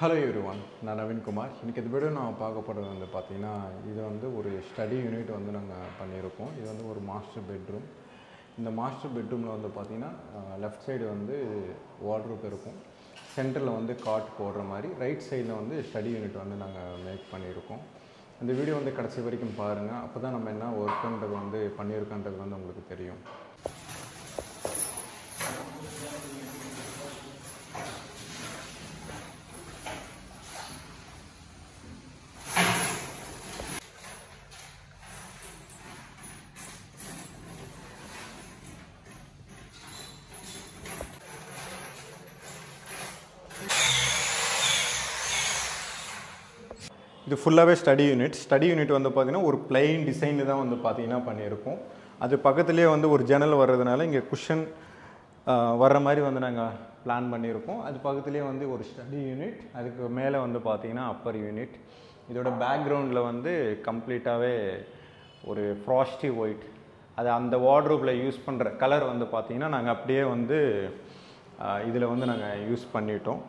Hello everyone, நான் நவீன்குமார். இன்றைக்கி இந்த வீடியோ நான் பார்க்க போகிறது வந்து பார்த்திங்கன்னா, இது வந்து ஒரு ஸ்டடி யூனிட் வந்து நாங்கள் பண்ணியிருக்கோம். இது வந்து ஒரு மாஸ்டர் பெட்ரூம். இந்த மாஸ்டர் பெட்ரூமில் வந்து பார்த்திங்கன்னா லெஃப்ட் சைடு வந்து வார்ட்ரோப் இருக்கும், சென்டரில் வந்து காட் போடுற மாதிரி, ரைட் சைடில் வந்து ஸ்டடி யூனிட் வந்து நாங்கள் மேக் பண்ணியிருக்கோம். இந்த வீடியோ வந்து கடைசி வரைக்கும் பாருங்கள், அப்போ தான் நம்ம என்ன ஒர்க்குன்றது வந்து பண்ணியிருக்கோன்றது வந்து உங்களுக்கு தெரியும். இது ஃபுல்லாகவே ஸ்டடி யூனிட் வந்து பார்த்திங்கன்னா ஒரு பிளெயின் டிசைனில் தான் வந்து பார்த்திங்கன்னா பண்ணியிருக்கோம். அது பக்கத்துலேயே வந்து ஒரு ஜன்னல் வர்றதுனால இங்கே குஷன் வர்ற மாதிரி வந்து நாங்கள் பிளான் பண்ணியிருக்கோம். அது பக்கத்துலேயே வந்து ஒரு ஸ்டடி யூனிட், அதுக்கு மேலே வந்து பார்த்திங்கன்னா அப்பர் யூனிட். இதோட பேக்ரவுண்டில் வந்து கம்ப்ளீட்டாகவே ஒரு ஃப்ராஸ்டி ஒயிட், அது அந்த வார்ட்ரோப்பில் யூஸ் பண்ணுற கலர் வந்து பார்த்திங்கன்னா நாங்கள் அப்படியே வந்து இதில் வந்து நாங்கள் யூஸ் பண்ணிட்டோம்.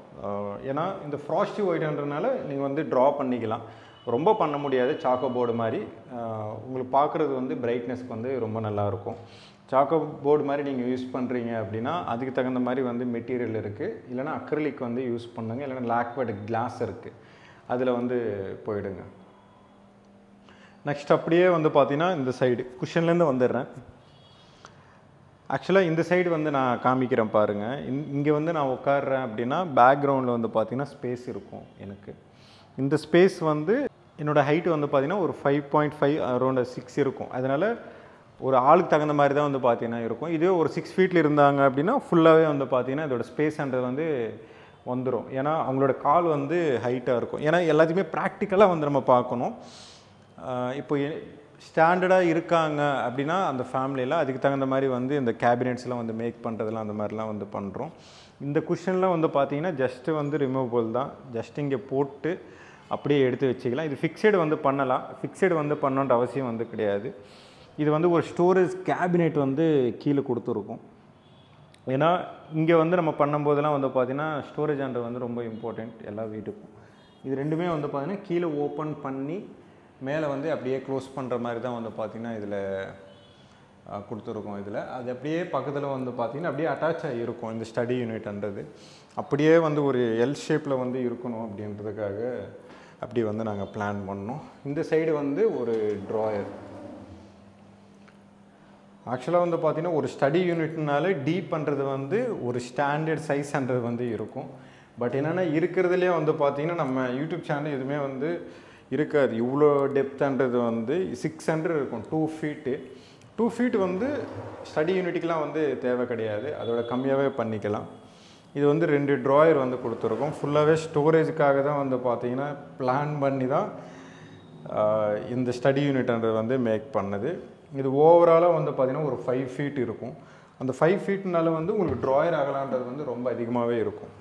ஏன்னா இந்த ஃப்ராஸ்டி ஒயிட்ன்றதுனால நீங்கள் வந்து ட்ரா பண்ணிக்கலாம், ரொம்ப பண்ண முடியாது. சாக்கோ போர்டு மாதிரி உங்களுக்கு பார்க்குறது வந்து பிரைட்னஸ்க்கு வந்து ரொம்ப நல்லாயிருக்கும். சாக்கோ போர்டு மாதிரி நீங்கள் யூஸ் பண்ணுறீங்க அப்படின்னா அதுக்கு தகுந்த மாதிரி வந்து மெட்டீரியல் இருக்குது. இல்லைனா அக்ரிலிக் வந்து யூஸ் பண்ணுங்கள், இல்லைனா லாக்வர்ட் கிளாஸ் இருக்குது, அதில் வந்து போயிடுங்க. நெக்ஸ்ட் அப்படியே வந்து பார்த்திங்கன்னா இந்த சைடு குஷன்லேருந்து வந்துடுறேன். ஆக்சுவலாக இந்த சைடு வந்து நான் காமிக்கிறேன் பாருங்கள். இங்கே வந்து நான் உட்காடுறேன் அப்படின்னா பேக்ரவுண்டில் வந்து பார்த்திங்கன்னா ஸ்பேஸ் இருக்கும். எனக்கு இந்த ஸ்பேஸ் வந்து என்னோடய ஹைட்டு வந்து பார்த்திங்கன்னா ஒரு 5.5 அரௌண்ட் 6 இருக்கும். அதனால் ஒரு ஆளுக்கு தகுந்த மாதிரி தான் வந்து பார்த்திங்கன்னா இருக்கும். இதுவே ஒரு 6 ஃபீட்டில் இருந்தாங்க அப்படின்னா ஃபுல்லாகவே வந்து பார்த்திங்கன்னா இதோட ஸ்பேஸ்ன்றது வந்து வந்துடும். ஏன்னா அவங்களோட கால் வந்து ஹைட்டாக இருக்கும். ஏன்னா எல்லாத்தையுமே ப்ராக்டிக்கலாக வந்து நம்ம பார்க்கணும். இப்போ ஸ்டாண்டர்டாக இருக்காங்க அப்படின்னா அந்த ஃபேமிலியில் அதுக்கு தகுந்த மாதிரி வந்து இந்த கேபினெட்ஸ்லாம் வந்து மேக் பண்ணுறதுலாம் அந்த மாதிரிலாம் வந்து பண்ணுறோம். இந்த குஷன்லாம் வந்து பார்த்திங்கன்னா ஜஸ்ட்டு வந்து ரிமூவபிள் தான். ஜஸ்ட் இங்கே போட்டு அப்படியே எடுத்து வச்சுக்கலாம். இது ஃபிக்ஸடு வந்து பண்ணலாம், ஃபிக்ஸடு வந்து பண்ணணுன்ற அவசியம் வந்து கிடையாது. இது வந்து ஒரு ஸ்டோரேஜ் கேபினெட் வந்து கீழே கொடுத்துருக்கும். ஏன்னா இங்கே வந்து நம்ம பண்ணும்போதெல்லாம் வந்து பார்த்திங்கன்னா ஸ்டோரேஜ்ன்றது வந்து ரொம்ப இம்பார்ட்டண்ட் எல்லா வீட்டுக்கும். இது ரெண்டுமே வந்து பார்த்திங்கன்னா கீழே ஓப்பன் பண்ணி மேலே வந்து அப்படியே க்ளோஸ் பண்ணுற மாதிரி தான் வந்து பார்த்திங்கன்னா இதில் கொடுத்துருக்கோம். இதில் அது அப்படியே பக்கத்தில் வந்து பார்த்திங்கன்னா அப்படியே அட்டாச் ஆகி இருக்கும். இந்த ஸ்டடி யூனிட்ன்றது அப்படியே வந்து ஒரு எல் ஷேப்பில் வந்து இருக்கணும் அப்படின்றதுக்காக அப்படி வந்து நாங்கள் பிளான் பண்ணோம். இந்த சைடு வந்து ஒரு ட்ராயர். ஆக்சுவலாக வந்து பார்த்திங்கன்னா ஒரு ஸ்டடி யூனிட்னாலே டீப்ன்றது வந்து ஒரு ஸ்டாண்டர்ட் சைஸ்ன்றது வந்து இருக்கும். பட் என்னென்னா இருக்கிறதுலே வந்து பார்த்திங்கன்னா நம்ம யூடியூப் சேனல் எதுவுமே வந்து இருக்காது. இவ்வளோ டெப்த்ன்றது வந்து 600 இருக்கும். 2 ஃபீட் வந்து ஸ்டடி யூனிட்டுக்கெலாம் வந்து தேவை கிடையாது, அதோட கம்மியாகவே பண்ணிக்கலாம். இது வந்து 2 ட்ராயர் வந்து கொடுத்துருக்கோம். ஃபுல்லாகவே ஸ்டோரேஜுக்காக தான் வந்து பார்த்திங்கன்னா பிளான் பண்ணி தான் இந்த ஸ்டடி யூனிட்ன்றது வந்து மேக் பண்ணது. இது ஓவராலாக வந்து பார்த்திங்கன்னா ஒரு 5 ஃபீட் இருக்கும். அந்த 5 ஃபீட்னால வந்து உங்களுக்கு ட்ராயர் ஆகலான்றது வந்து ரொம்ப அதிகமாகவே இருக்கும்.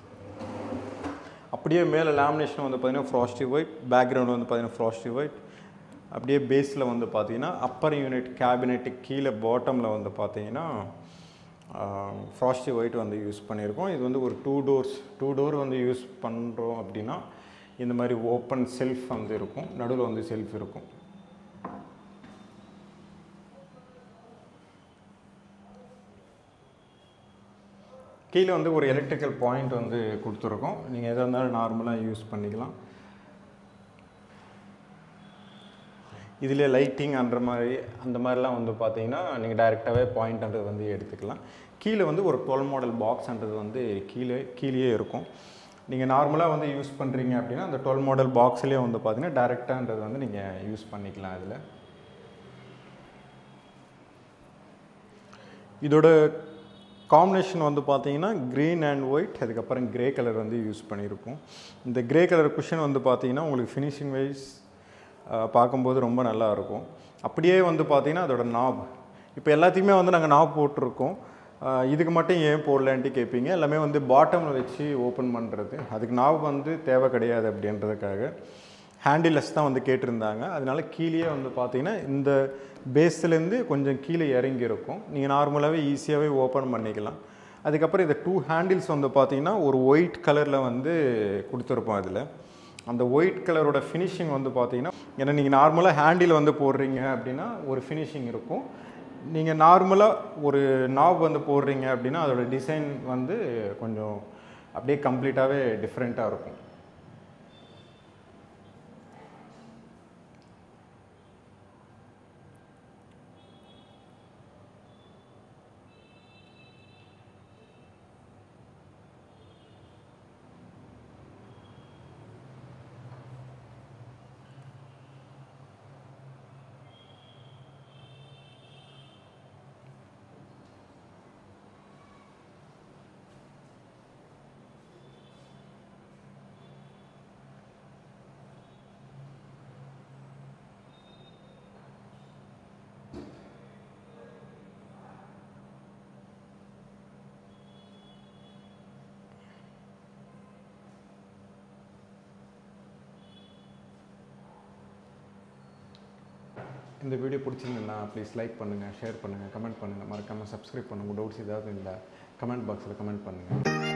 அப்படியே மேலே லேமினேஷன் வந்து பார்த்திங்கன்னா ஃப்ராஸ்டி ஒயிட், பேக்ரவுண்ட் வந்து பார்த்திங்கன்னா ஃப்ராஸ்டி ஒயிட். அப்படியே பேஸில் வந்து பார்த்திங்கன்னா அப்பர் யூனிட் கேபினெட்டுக்கு கீழே பாட்டமில் வந்து பார்த்திங்கன்னா ஃப்ராஸ்டி ஒயிட் வந்து யூஸ் பண்ணியிருக்கோம். இது வந்து ஒரு 2 டோர் வந்து யூஸ் பண்ணுறோம் அப்படின்னா இந்த மாதிரி ஓப்பன் செல்ஃப் வந்து இருக்கும், நடுவில் வந்து செல்ஃப் இருக்கும். கீழே வந்து ஒரு எலக்ட்ரிக்கல் பாயிண்ட் வந்து கொடுத்துருக்கோம். நீங்கள் எதாக இருந்தாலும் நார்மலாக யூஸ் பண்ணிக்கலாம். இதில் லைட்டிங் அந்த மாதிரிலாம் வந்து பார்த்தீங்கன்னா நீங்கள் டைரெக்டாகவே பாயிண்ட்ன்றது வந்து எடுத்துக்கலாம். கீழே வந்து ஒரு 12 மாடல் பாக்ஸ்ன்றது வந்து கீழே இருக்கும். நீங்கள் நார்மலாக வந்து யூஸ் பண்ணுறீங்க அப்படின்னா அந்த 12 மாடல் பாக்ஸ்லேயே வந்து பார்த்தீங்கன்னா டைரெக்டான்றது வந்து நீங்கள் யூஸ் பண்ணிக்கலாம். இதில் இதோட காம்பினேஷன் வந்து பார்த்தீங்கன்னா க்ரீன் அண்ட் ஒயிட், அதுக்கப்புறம் க்ரே கலர் வந்து யூஸ் பண்ணியிருக்கோம். இந்த க்ரே கலர் குஷன் வந்து பார்த்தீங்கன்னா உங்களுக்கு ஃபினிஷிங் வைஸ் பார்க்கும்போது ரொம்ப நல்லாயிருக்கும். அப்படியே வந்து பார்த்திங்கன்னா அதோட நாப், இப்போ எல்லாத்தையுமே வந்து நாங்கள் நாப் போட்டிருக்கோம். இதுக்கு மட்டும் ஏன் போடலான்ட்டு கேட்பீங்க. எல்லாமே வந்து பாட்டமில் வச்சு ஓப்பன் பண்ணுறது, அதுக்கு நாப் வந்து தேவை கிடையாது அப்படின்றதுக்காக ஹேண்டில்லெஸ் தான் வந்து கேட்டிருந்தாங்க. அதனால கீழே வந்து பார்த்திங்கன்னா இந்த பேஸ்லேருந்து கொஞ்சம் கீழே இறங்கி இருக்கும். நீங்கள் நார்மலாகவே ஈஸியாகவே ஓப்பன் பண்ணிக்கலாம். அதுக்கப்புறம் இந்த 2 ஹேண்டில்ஸ் வந்து பார்த்தீங்கன்னா ஒரு ஒயிட் கலரில் வந்து கொடுத்துருப்போம் அதில். அந்த ஒயிட் கலரோட ஃபினிஷிங் வந்து பார்த்தீங்கன்னா, ஏன்னா நீங்கள் நார்மலாக ஹேண்டில் வந்து போடுறீங்க அப்படின்னா ஒரு ஃபினிஷிங் இருக்கும். நீங்கள் நார்மலாக ஒரு நாப் வந்து போடுறீங்க அப்படின்னா அதோட டிசைன் வந்து கொஞ்சம் அப்படியே கம்ப்ளீட்டாகவே டிஃப்ரெண்ட்டாக இருக்கும். இந்த வீடியோ பிடிச்சிருந்ததுன்னா ப்ளீஸ் லைக் பண்ணுங்கள், ஷேர் பண்ணுங்கள், கமெண்ட் பண்ணுங்கள், மறக்காமல் சப்ஸ்கிரைப் பண்ணுங்கள். டவுட்ஸ் ஏதாவது இருந்தால் கமெண்ட் பாக்ஸில் கமெண்ட் பண்ணுங்கள்.